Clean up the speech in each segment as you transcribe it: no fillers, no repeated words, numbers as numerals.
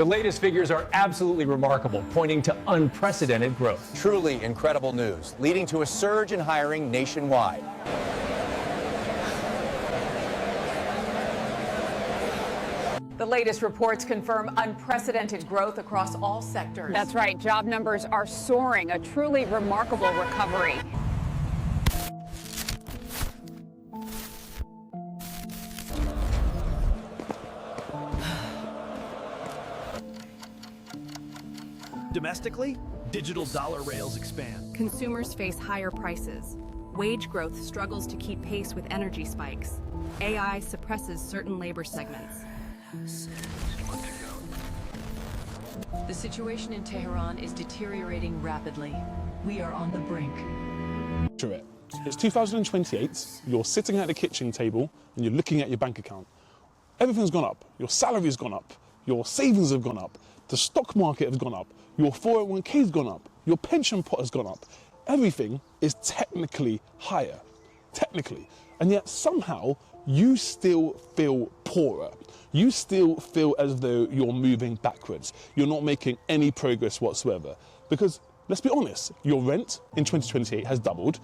The latest figures are absolutely remarkable, pointing to unprecedented growth. Truly incredible news, leading to a surge in hiring nationwide. The latest reports confirm unprecedented growth across all sectors. That's right. Job numbers are soaring, a truly remarkable recovery. Domestically, digital dollar rails expand. Consumers face higher prices. Wage growth struggles to keep pace with energy spikes. AI suppresses certain labor segments. The situation in Tehran is deteriorating rapidly. We are on the brink. It's 2028, you're sitting at the kitchen table and you're looking at your bank account. Everything's gone up. Your salary's gone up. Your savings have gone up. The stock market has gone up. Your 401k's gone up. Your pension pot has gone up. Everything is technically higher. Technically. And yet somehow you still feel poorer. You still feel as though you're moving backwards. You're not making any progress whatsoever. Because let's be honest, your rent in 2028 has doubled.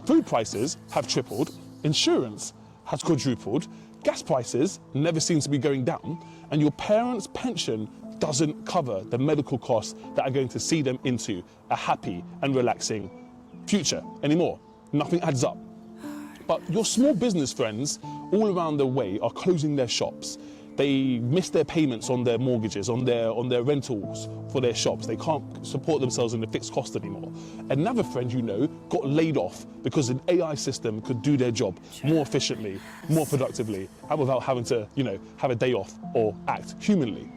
Food prices have tripled. Insurance has quadrupled. Gas prices never seem to be going down. And your parents' pension doesn't cover the medical costs that are going to see them into a happy and relaxing future anymore. Nothing adds up. But your small business friends all around the way are closing their shops. They miss their payments on their mortgages, on their rentals for their shops. They can't support themselves in the fixed cost anymore. Another friend you know got laid off because an AI system could do their job more efficiently, more productively, and without having to, have a day off or act humanly.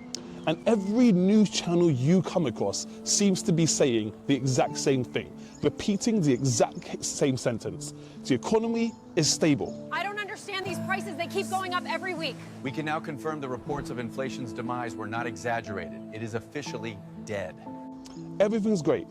And every news channel you come across seems to be saying the exact same thing, repeating the exact same sentence. The economy is stable. I don't understand these prices. They keep going up every week. We can now confirm the reports of inflation's demise were not exaggerated. It is officially dead. Everything's great.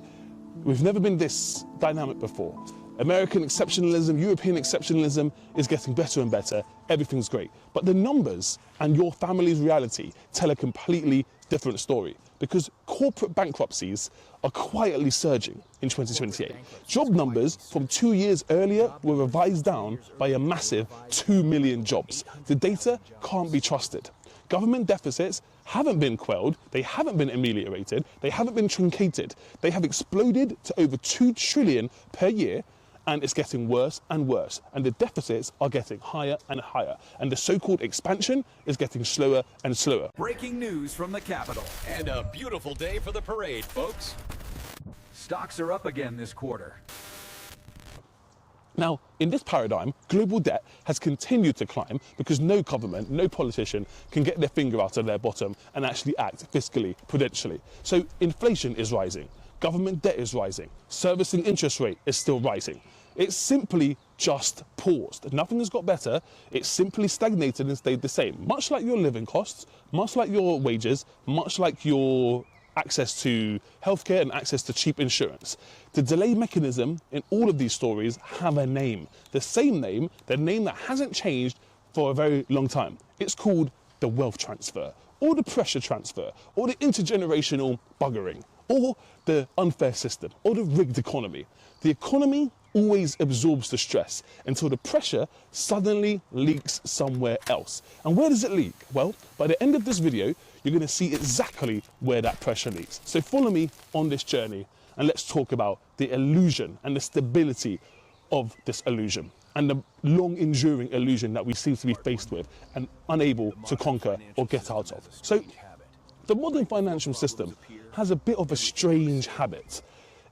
We've never been this dynamic before. American exceptionalism, European exceptionalism is getting better and better. Everything's great. But the numbers and your family's reality tell a completely different story, because corporate bankruptcies are quietly surging in 2028. Job numbers from 2 years earlier were revised down by a massive 2 million jobs. The data can't be trusted. Government deficits haven't been quelled, they haven't been ameliorated, they haven't been truncated. They have exploded to over 2 trillion per year, and it's getting worse and worse. And the deficits are getting higher and higher. And the so-called expansion is getting slower and slower. Breaking news from the Capitol. And a beautiful day for the parade, folks. Stocks are up again this quarter. Now, in this paradigm, global debt has continued to climb because no government, no politician can get their finger out of their bottom and actually act fiscally, prudentially. So inflation is rising, government debt is rising, servicing interest rate is still rising. It's simply just paused. Nothing has got better. It's simply stagnated and stayed the same. Much like your living costs, much like your wages, much like your access to healthcare and access to cheap insurance. The delay mechanism in all of these stories have a name. The same name, the name that hasn't changed for a very long time. It's called the wealth transfer, or the pressure transfer, or the intergenerational buggering, or the unfair system, or the rigged economy. The economy always absorbs the stress until the pressure suddenly leaks somewhere else. And where does it leak? Well, by the end of this video, you're going to see exactly where that pressure leaks. So follow me on this journey and let's talk about the illusion and the stability of this illusion and the long enduring illusion that we seem to be faced with and unable to conquer or get out of. So the modern financial system has a bit of a strange habit.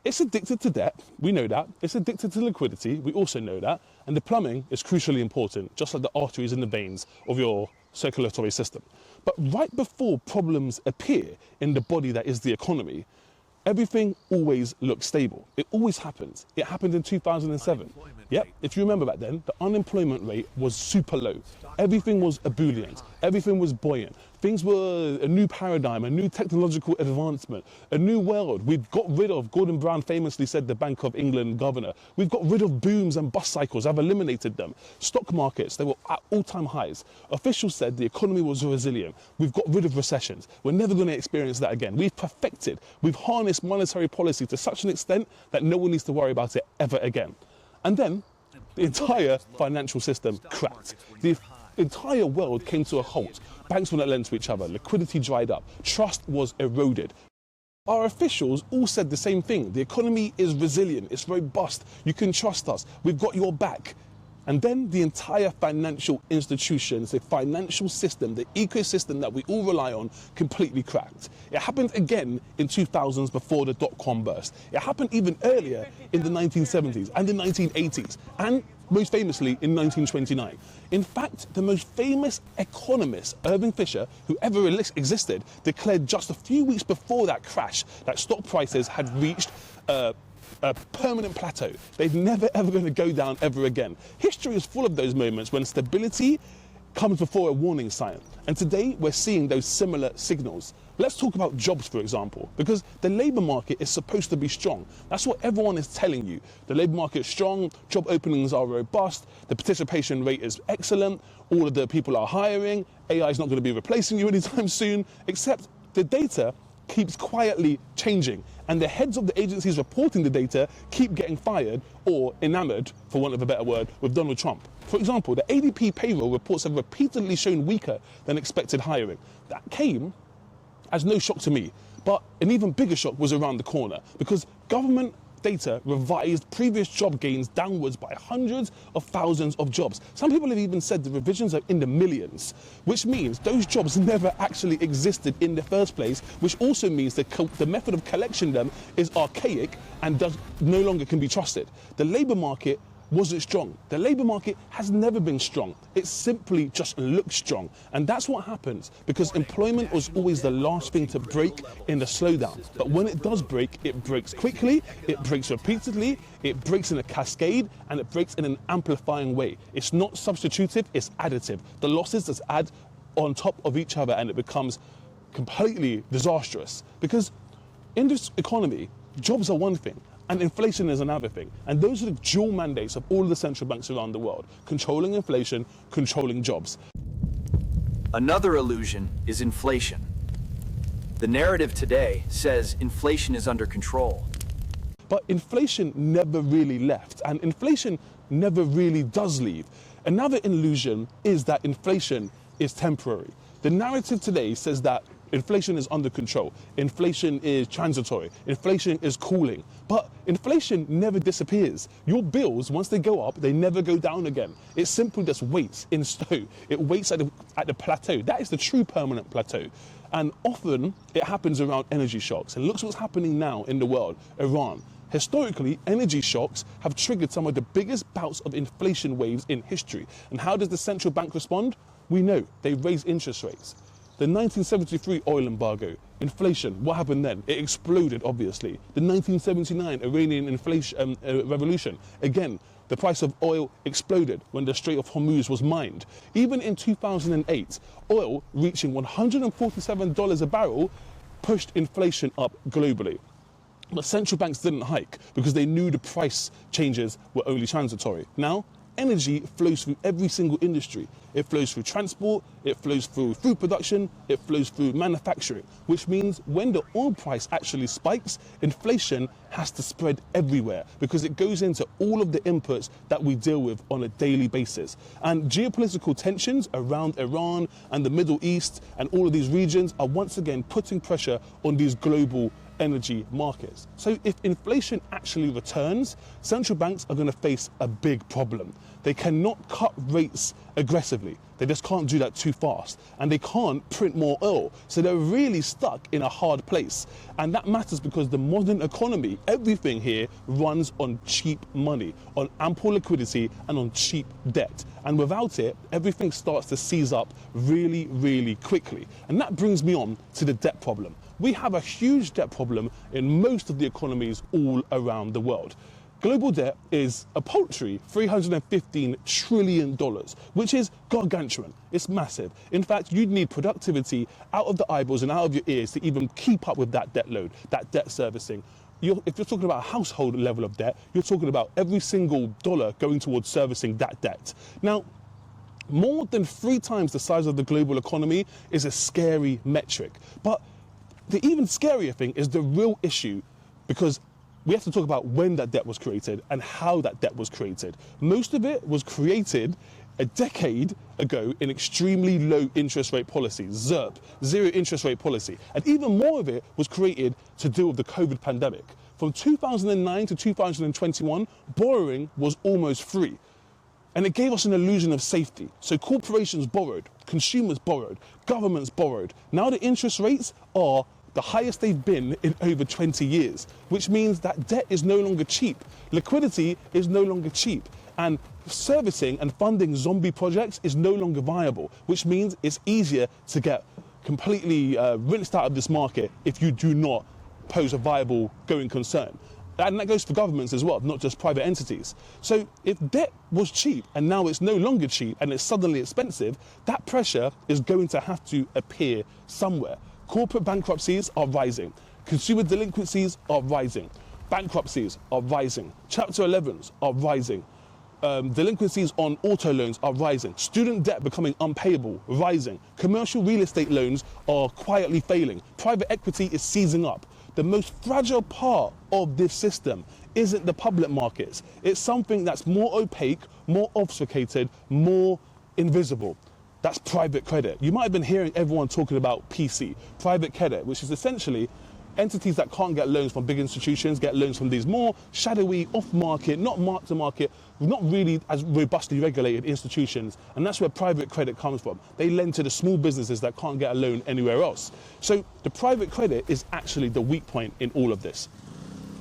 It's addicted to debt, we know that. It's addicted to liquidity, we also know that. And the plumbing is crucially important, just like the arteries and the veins of your circulatory system. But right before problems appear in the body that is the economy, everything always looks stable. It always happens. It happened in 2007. Yep, if you remember back then, the unemployment rate was super low. Everything was ebullient. Everything was buoyant. Things were a new paradigm, a new technological advancement, a new world. We've got rid of, Gordon Brown famously said, the Bank of England governor, we've got rid of booms and bust cycles. I've eliminated them. Stock markets, they were at all-time highs. Officials said the economy was resilient. We've got rid of recessions. We're never going to experience that again. We've perfected, we've harnessed monetary policy to such an extent that no one needs to worry about it ever again. And then the entire financial system cracked. The entire world came to a halt. Banks would not lend to each other. Liquidity dried up. Trust was eroded. Our officials all said the same thing. The economy is resilient. It's robust. You can trust us. We've got your back. And then the entire financial institutions, the financial system, the ecosystem that we all rely on completely cracked. It happened again in 2000s before the dot-com burst. It happened even earlier in the 1970s and the 1980s. And most famously in 1929. In fact, the most famous economist, Irving Fisher, who ever existed, declared just a few weeks before that crash that stock prices had reached a permanent plateau. They're never ever going to go down ever again. History is full of those moments when stability comes before a warning sign. And today we're seeing those similar signals. Let's talk about jobs, for example, because the labour market is supposed to be strong. That's what everyone is telling you. The labour market is strong, job openings are robust, the participation rate is excellent, all of the people are hiring, AI is not going to be replacing you anytime soon, except the data keeps quietly changing, and the heads of the agencies reporting the data keep getting fired or enamored, for want of a better word, with Donald Trump. For example, the ADP payroll reports have repeatedly shown weaker than expected hiring. That came as no shock to me, but an even bigger shock was around the corner, because government data revised previous job gains downwards by hundreds of thousands of jobs. Some people have even said the revisions are in the millions, which means those jobs never actually existed in the first place, which also means that the method of collecting them is archaic and no longer can be trusted. The labour market wasn't strong. The labour market has never been strong. It simply just looks strong. And that's what happens, because employment was always the last thing to break in the slowdown. But when it does break, it breaks quickly, it breaks repeatedly, it breaks in a cascade, and it breaks in an amplifying way. It's not substitutive, it's additive. The losses just add on top of each other, and it becomes completely disastrous. Because in this economy, jobs are one thing, and inflation is another thing. And those are the dual mandates of all the central banks around the world: controlling inflation, controlling jobs. Another illusion is inflation. The narrative today says inflation is under control. But inflation never really left, and inflation never really does leave. Another illusion is that inflation is temporary. The narrative today says that inflation is under control, inflation is transitory, inflation is cooling. But inflation never disappears. Your bills, once they go up, they never go down again. It simply just waits in stow. It waits at the plateau. That is the true permanent plateau. And often it happens around energy shocks. And look what's happening now in the world, Iran. Historically, energy shocks have triggered some of the biggest bouts of inflation waves in history. And how does the central bank respond? We know, they raise interest rates. The 1973 oil embargo, inflation, what happened then? It exploded, obviously. The 1979 Iranian inflation revolution, again, the price of oil exploded when the Strait of Hormuz was mined. Even in 2008, oil reaching $147 a barrel pushed inflation up globally. But central banks didn't hike because they knew the price changes were only transitory. Now, energy flows through every single industry. It flows through transport, it flows through food production, it flows through manufacturing, which means when the oil price actually spikes, inflation has to spread everywhere because it goes into all of the inputs that we deal with on a daily basis. And geopolitical tensions around Iran and the Middle East and all of these regions are once again putting pressure on these global energy markets. So if inflation actually returns, central banks are going to face a big problem. They cannot cut rates aggressively. They just can't do that too fast. And they can't print more oil. So they're really stuck in a hard place. And that matters because the modern economy, everything here runs on cheap money, on ample liquidity and on cheap debt. And without it, everything starts to seize up really, really quickly. And that brings me on to the debt problem. We have a huge debt problem in most of the economies all around the world. Global debt is a paltry $315 trillion, which is gargantuan. It's massive. In fact, you'd need productivity out of the eyeballs and out of your ears to even keep up with that debt load, that debt servicing. If you're talking about a household level of debt, you're talking about every single dollar going towards servicing that debt. Now, more than 3 times the size of the global economy is a scary metric. But the even scarier thing is the real issue, because we have to talk about when that debt was created and how that debt was created. Most of it was created a decade ago in extremely low interest rate policy, ZIRP, zero interest rate policy. And even more of it was created to deal with the COVID pandemic. From 2009 to 2021, borrowing was almost free. And it gave us an illusion of safety. So corporations borrowed, consumers borrowed, governments borrowed. Now the interest rates are the highest they've been in over 20 years, which means that debt is no longer cheap. Liquidity is no longer cheap. And servicing and funding zombie projects is no longer viable, which means it's easier to get completely rinsed out of this market if you do not pose a viable going concern. And that goes for governments as well, not just private entities. So if debt was cheap and now it's no longer cheap and it's suddenly expensive, that pressure is going to have to appear somewhere. Corporate bankruptcies are rising. Consumer delinquencies are rising. Bankruptcies are rising. Chapter 11s are rising. Delinquencies on auto loans are rising. Student debt becoming unpayable, rising. Commercial real estate loans are quietly failing. Private equity is seizing up. The most fragile part of this system isn't the public markets. It's something that's more opaque, more obfuscated, more invisible. That's private credit. You might have been hearing everyone talking about PC, private credit, which is essentially entities that can't get loans from big institutions, get loans from these more shadowy, off-market, not mark-to-market, not really as robustly regulated institutions. And that's where private credit comes from. They lend to the small businesses that can't get a loan anywhere else. So the private credit is actually the weak point in all of this.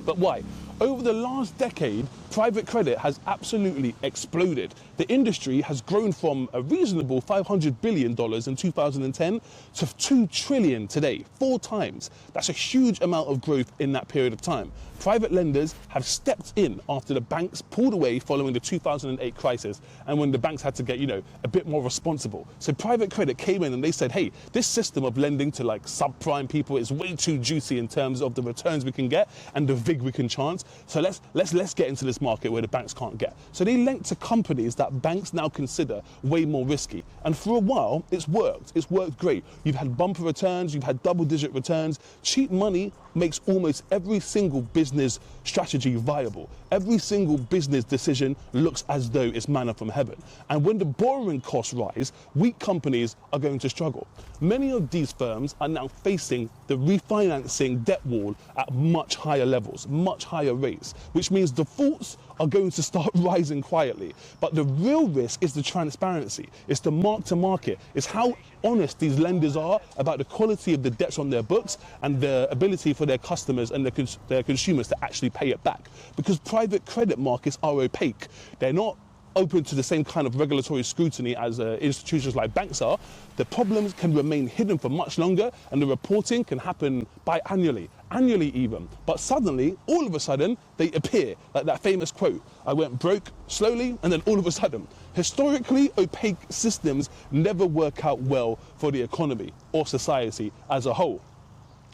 But why? Over the last decade, private credit has absolutely exploded. The industry has grown from a reasonable $500 billion in 2010 to $2 trillion today, 4 times. That's a huge amount of growth in that period of time. Private lenders have stepped in after the banks pulled away following the 2008 crisis and when the banks had to get, a bit more responsible. So private credit came in and they said, hey, this system of lending to like subprime people is way too juicy in terms of the returns we can get and the vig we can chance. So let's get into this market where the banks can't get. So they lent to companies that banks now consider way more risky. And for a while, it's worked. It's worked great. You've had bumper returns, you've had double-digit returns. Cheap money makes almost every single business strategy viable. Every single business decision looks as though it's manna from heaven. And when the borrowing costs rise, weak companies are going to struggle. Many of these firms are now facing the refinancing debt wall at much higher levels, much higher rates, which means defaults are going to start rising quietly. But the real risk is the transparency. It's the mark-to-market. It's how honest these lenders are about the quality of the debts on their books and the ability for their customers and their consumers to actually pay it back. Because private credit markets are opaque. They're not open to the same kind of regulatory scrutiny as institutions like banks are. The problems can remain hidden for much longer and the reporting can happen biannually, annually even. But suddenly, all of a sudden, they appear, like that famous quote, I went broke slowly and then all of a sudden. Historically, opaque systems never work out well for the economy or society as a whole.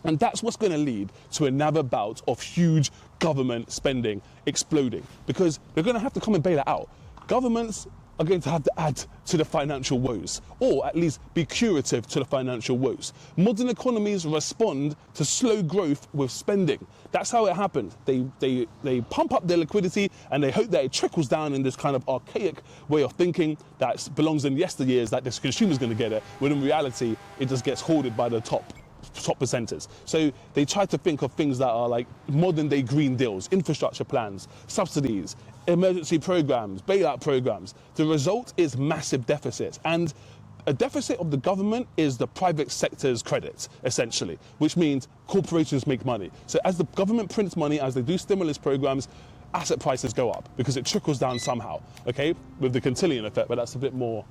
And that's what's going to lead to another bout of huge government spending exploding, because they're going to have to come and bail it out. Governments are going to have to add to the financial woes, or at least be curative to the financial woes. Modern economies respond to slow growth with spending. That's how it happens. They pump up their liquidity and they hope that it trickles down in this kind of archaic way of thinking that belongs in yesteryears, that this consumer's going to get it, when in reality it just gets hoarded by the top percenters. So they try to think of things that are like modern day green deals, infrastructure plans, subsidies, emergency programs, bailout programs. The result is massive deficits. And a deficit of the government is the private sector's credit, essentially, which means corporations make money. So as the government prints money, as they do stimulus programs, asset prices go up because it trickles down somehow, okay, with the Cantillon effect, but that's a bit more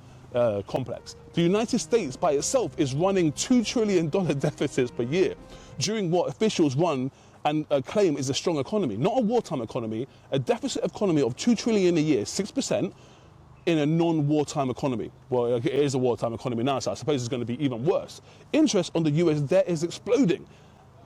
complex. The United States by itself is running $2 trillion deficits per year during what officials run and claim is a strong economy, not a wartime economy, a deficit economy of 2 trillion a year, 6%, in a non-wartime economy. Well, it is a wartime economy now, so I suppose it's going to be even worse. Interest on the US debt is exploding.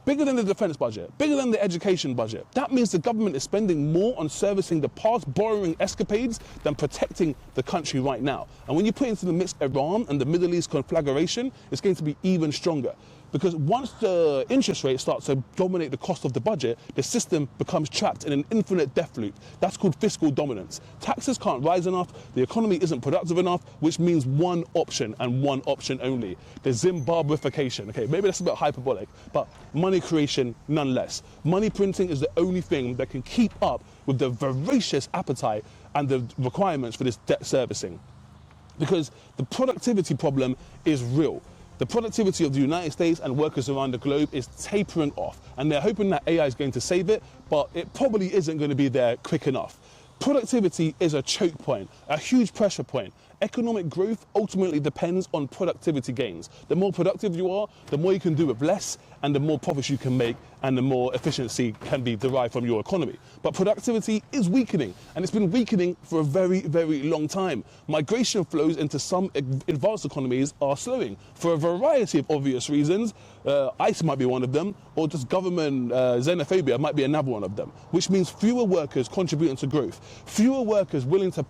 Bigger than the defense budget, bigger than the education budget. That means the government is spending more on servicing the past borrowing escapades than protecting the country right now. And when you put into the mix Iran and the Middle East conflagration, it's going to be even stronger. Because once the interest rate starts to dominate the cost of the budget, the system becomes trapped in an infinite death loop. That's called fiscal dominance. Taxes can't rise enough, the economy isn't productive enough, which means one option and one option only, the Zimbabweification. Okay, maybe that's a bit hyperbolic, but money creation nonetheless. Money printing is the only thing that can keep up with the voracious appetite and the requirements for this debt servicing. Because the productivity problem is real. The productivity of the United States and workers around the globe is tapering off, and they're hoping that AI is going to save it, but it probably isn't going to be there quick enough. Productivity is a choke point, a huge pressure point. Economic growth ultimately depends on productivity gains. The more productive you are, the more you can do with less, and the more profits you can make, and the more efficiency can be derived from your economy. But productivity is weakening, and it's been weakening for a very, very long time. Migration flows into some advanced economies are slowing for a variety of obvious reasons. ICE might be one of them, or just government xenophobia might be another one of them, which means fewer workers contributing to growth, fewer workers willing to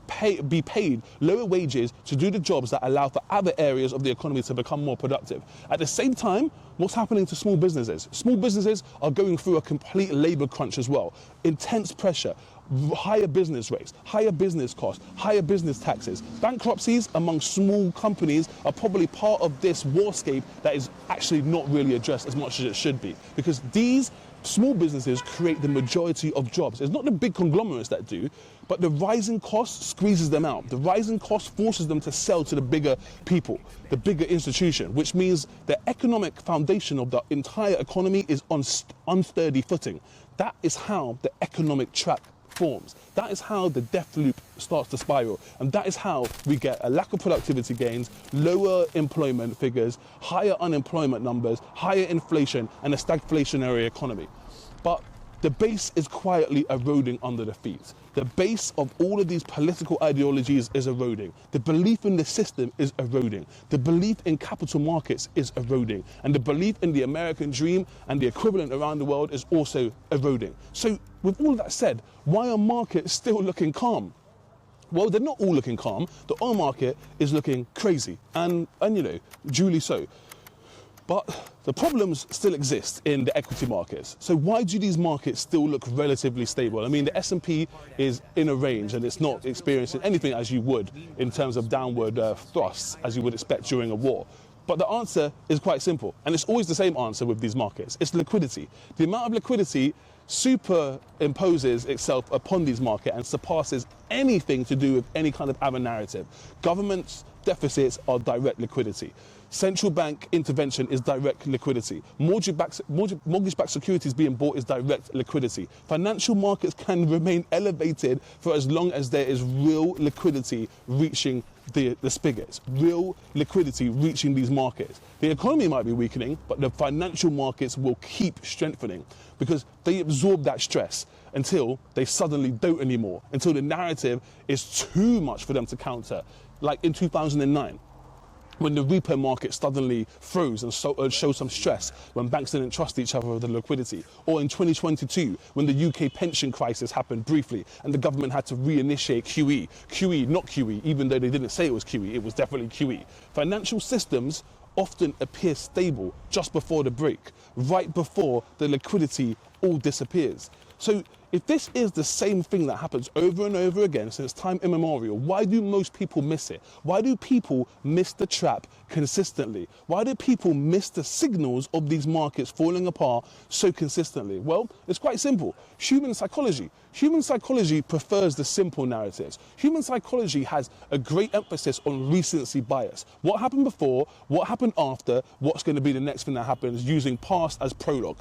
be paid lower wages to do the jobs that allow for other areas of the economy to become more productive. At the same time, what's happening to small businesses? Small businesses are going through a complete labor crunch as well. Intense pressure, higher business rates, higher business costs, higher business taxes. Bankruptcies among small companies are probably part of this warscape that is actually not really addressed as much as it should be, because these small businesses create the majority of jobs. It's not the big conglomerates that do, but the rising cost squeezes them out. The rising cost forces them to sell to the bigger people, the bigger institution, which means the economic foundation of the entire economy is on unsturdy footing. That is how the economic trap forms. That is how the death loop starts to spiral, and that is how we get a lack of productivity gains, lower employment figures, higher unemployment numbers, higher inflation, and a stagflationary economy. But the base is quietly eroding under the feet. The base of all of these political ideologies is eroding. The belief in the system is eroding. The belief in capital markets is eroding. And the belief in the American dream and the equivalent around the world is also eroding. So with all of that said, why are markets still looking calm? Well, they're not all looking calm. The oil market is looking crazy, and you know, duly so. But the problems still exist in the equity markets. So why do these markets still look relatively stable? I mean, the S&P is in a range and it's not experiencing anything as you would in terms of downward thrusts as you would expect during a war. But the answer is quite simple, and it's always the same answer with these markets. It's liquidity. The amount of liquidity superimposes itself upon these markets and surpasses anything to do with any kind of other narrative. Governments' deficits are direct liquidity. Central bank intervention is direct liquidity. Mortgage-backed securities being bought is direct liquidity. Financial markets can remain elevated for as long as there is real liquidity reaching the spigots, real liquidity reaching these markets. The economy might be weakening, but the financial markets will keep strengthening because they absorb that stress until they suddenly don't anymore, until the narrative is too much for them to counter. Like in 2009, when the repo market suddenly froze and showed some stress when banks didn't trust each other with the liquidity. Or in 2022, when the UK pension crisis happened briefly and the government had to reinitiate QE. QE, not QE, even though they didn't say it was QE, it was definitely QE. Financial systems often appear stable just before the break, right before the liquidity all disappears. So if this is the same thing that happens over and over again since time immemorial, why do most people miss it? Why do people miss the trap consistently? Why do people miss the signals of these markets falling apart so consistently? Well, it's quite simple. Human psychology. Human psychology prefers the simple narratives. Human psychology has a great emphasis on recency bias. What happened before, what happened after, what's going to be the next thing that happens, using past as prologue.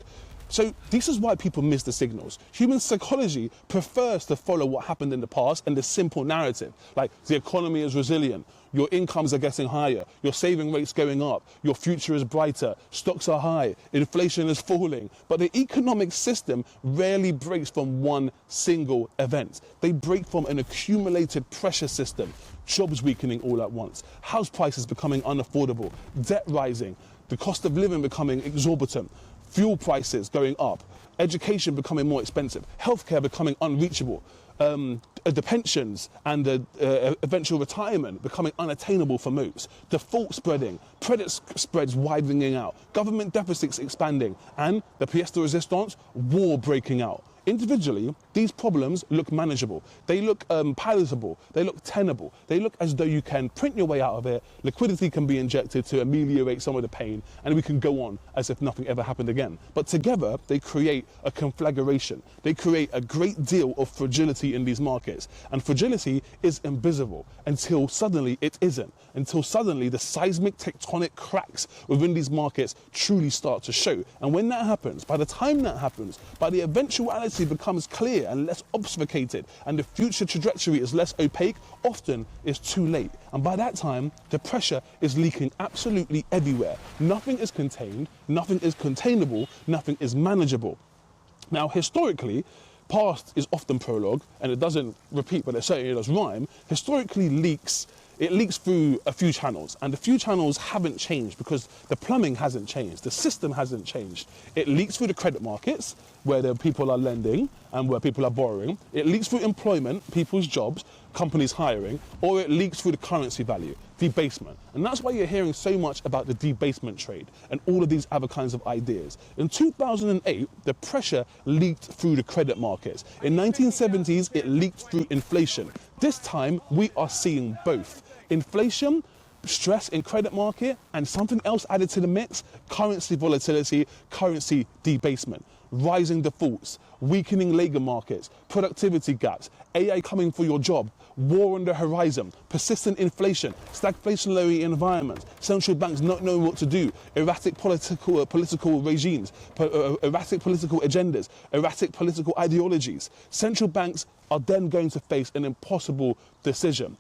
So this is why people miss the signals. Human psychology prefers to follow what happened in the past and the simple narrative, like the economy is resilient, your incomes are getting higher, your saving rate's going up, your future is brighter, stocks are high, inflation is falling. But the economic system rarely breaks from one single event. They break from an accumulated pressure system, jobs weakening all at once, house prices becoming unaffordable, debt rising, the cost of living becoming exorbitant, fuel prices going up, education becoming more expensive, healthcare becoming unreachable, the pensions and the eventual retirement becoming unattainable for most, default spreading, credit spreads widening out, government deficits expanding, and the pièce de résistance, war breaking out. Individually, these problems look manageable. They look palatable. They look tenable. They look as though you can print your way out of it. Liquidity can be injected to ameliorate some of the pain, and we can go on as if nothing ever happened again. But together, they create a conflagration. They create a great deal of fragility in these markets. And fragility is invisible until suddenly it isn't. Until suddenly the seismic tectonic cracks within these markets truly start to show. And when that happens, by the time that happens, by the eventuality becomes clear and less obfuscated, and the future trajectory is less opaque, often it's too late. And by that time, the pressure is leaking absolutely everywhere. Nothing is contained, nothing is containable, nothing is manageable. Now, historically, past is often prologue, and it doesn't repeat, but it certainly does rhyme. Historically, it leaks through a few channels, and the few channels haven't changed because the plumbing hasn't changed, the system hasn't changed. It leaks through the credit markets, where the people are lending and where people are borrowing. It leaks through employment, people's jobs, companies hiring, or it leaks through the currency value, debasement. And that's why you're hearing so much about the debasement trade and all of these other kinds of ideas. In 2008, the pressure leaked through the credit markets. In 1970s, it leaked through inflation. This time, we are seeing both. Inflation, stress in credit market, and something else added to the mix, currency volatility, currency debasement, rising defaults, weakening labour markets, productivity gaps, AI coming for your job, war on the horizon, persistent inflation, stagflationary environments, central banks not knowing what to do, erratic political regimes, erratic political agendas, erratic political ideologies. Central banks are then going to face an impossible decision.